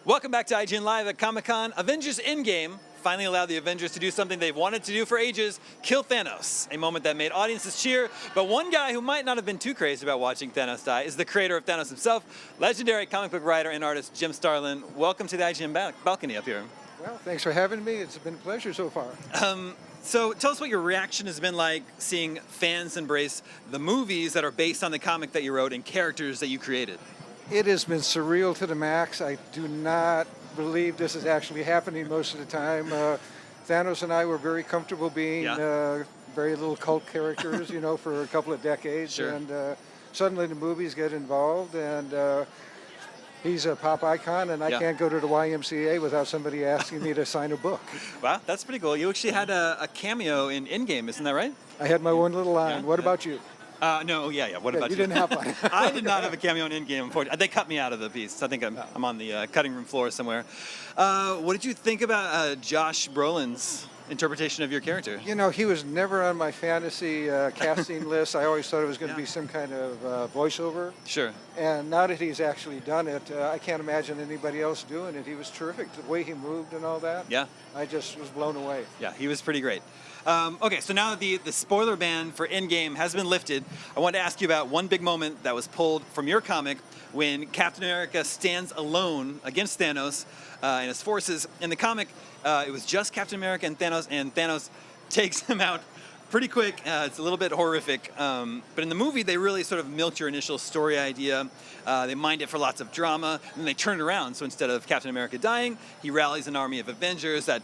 Welcome back to IGN Live at Comic-Con. Avengers Endgame finally allowed the Avengers to do something they've wanted to do for ages, kill Thanos. A moment that made audiences cheer, but one guy who might not have been too crazy about watching Thanos die is the creator of Thanos himself, legendary comic book writer and artist Jim Starlin. Welcome to the IGN balcony up here. Well, thanks for having me. It's been a pleasure so far. So tell us what your reaction has been like seeing fans embrace the movies that are based on the comic that you wrote and characters that you created. It has been surreal to the max. I do not believe this is actually happening most of the time. Thanos and I were very comfortable being very little cult characters, you know, for a couple of decades. Sure. And suddenly the movies get involved, and he's a pop icon, and I can't go to the YMCA without somebody asking me to sign a book. Wow, that's pretty cool. You actually had a cameo in Endgame, isn't that right? I had my one little line. What about you? No, What about you? You didn't have one. I did not have a cameo in Endgame, unfortunately. They cut me out of the piece. I think I'm on the cutting room floor somewhere. What did you think about Josh Brolin's interpretation of your character? You know, he was never on my fantasy casting list. I always thought it was going to be some kind of voiceover. Sure. And now that he's actually done it, I can't imagine anybody else doing it. He was terrific. The way he moved and all that. Yeah. I just was blown away. Yeah, he was pretty great. Okay, so now the spoiler ban for Endgame has been lifted. I wanted to ask you about one big moment that was pulled from your comic when Captain America stands alone against Thanos and his forces. In the comic, it was just Captain America and Thanos takes him out pretty quick. It's a little bit horrific. But in the movie, they really sort of milked your initial story idea. They mined it for lots of drama, and then they turned it around. So instead of Captain America dying, he rallies an army of Avengers that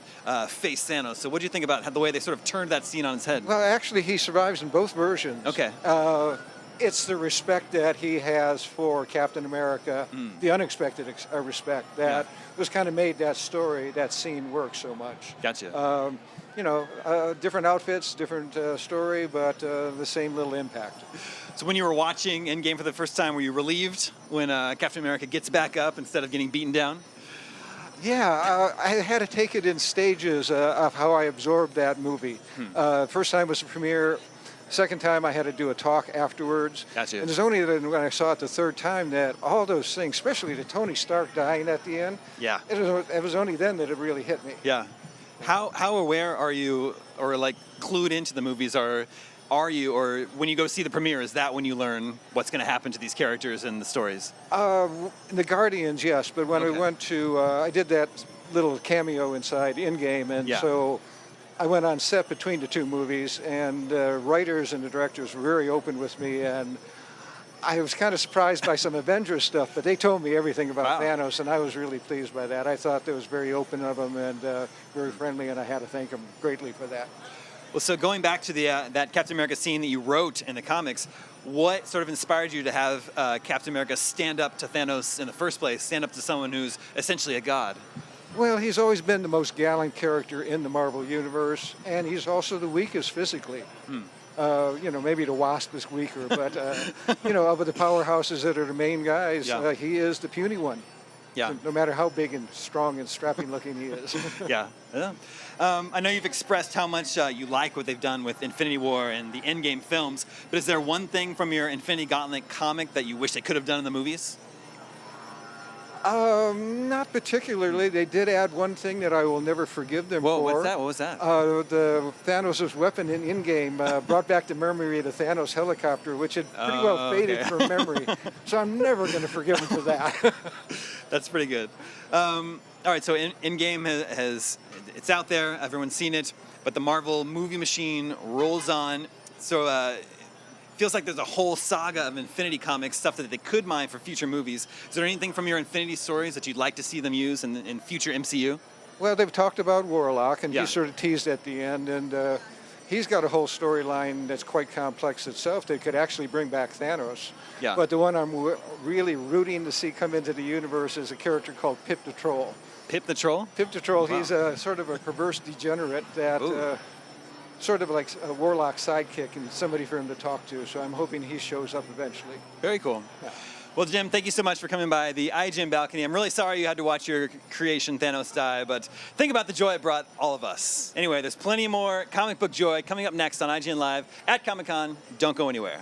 face Thanos. So what do you think about the way they sort of turned that scene on its head? Well, actually, he survives in both versions. Okay. It's the respect that he has for Captain America, the unexpected respect that was kind of made that story, that scene work so much. Gotcha. You know, different outfits, different story, but the same little impact. So when you were watching Endgame for the first time, were you relieved when Captain America gets back up instead of getting beaten down? Yeah, I had to take it in stages of how I absorbed that movie. First time was the premiere. Second time I had to do a talk afterwards. Gotcha. And it's only then when I saw it the third time that all those things, especially the Tony Stark dying at the end, it was only then that it really hit me. Yeah. How aware are you, or like clued into the movies are you, or when you go see the premiere, is that when you learn what's going to happen to these characters and the stories? The Guardians, yes, but when I went to, I did that little cameo inside Endgame, and so I went on set between the two movies, and the writers and the directors were very open with me, and I was kind of surprised by some Avengers stuff, but they told me everything about Thanos, and I was really pleased by that. I thought that was very open of them and very friendly, and I had to thank them greatly for that. Well, so going back to the that Captain America scene that you wrote in the comics, what sort of inspired you to have Captain America stand up to Thanos in the first place, stand up to someone who's essentially a god? Well, he's always been the most gallant character in the Marvel Universe, and he's also the weakest physically. You know, maybe the Wasp is weaker, but, you know, of the powerhouses that are the main guys, he is the puny one. Yeah. No matter how big and strong and strapping looking he is. I know you've expressed how much you like what they've done with Infinity War and the Endgame films, but is there one thing from your Infinity Gauntlet comic that you wish they could have done in the movies? Not particularly. They did add one thing that I will never forgive them for. What's that? What was that? The Thanos' weapon in Endgame brought back the memory of the Thanos helicopter, which had pretty well faded from memory. So I'm never going to forgive him for that. That's pretty good. All right, so Endgame it's out there. Everyone's seen it, but the Marvel movie machine rolls on. So. Feels like there's a whole saga of Infinity Comics, stuff that they could mine for future movies. Is there anything from your Infinity stories that you'd like to see them use in future MCU? Well, they've talked about Warlock, and he sort of teased at the end, and he's got a whole storyline that's quite complex itself that could actually bring back Thanos. Yeah. But the one I'm really rooting to see come into the universe is a character called Pip the Troll. Pip the Troll? Pip the Troll, he's a sort of a perverse degenerate that... sort of like a Warlock sidekick and somebody for him to talk to, so I'm hoping he shows up eventually. Very cool. Yeah. Well, Jim, thank you so much for coming by the IGN balcony. I'm really sorry you had to watch your creation Thanos die, but think about the joy it brought all of us. Anyway, there's plenty more comic book joy coming up next on IGN Live at Comic-Con. Don't go anywhere.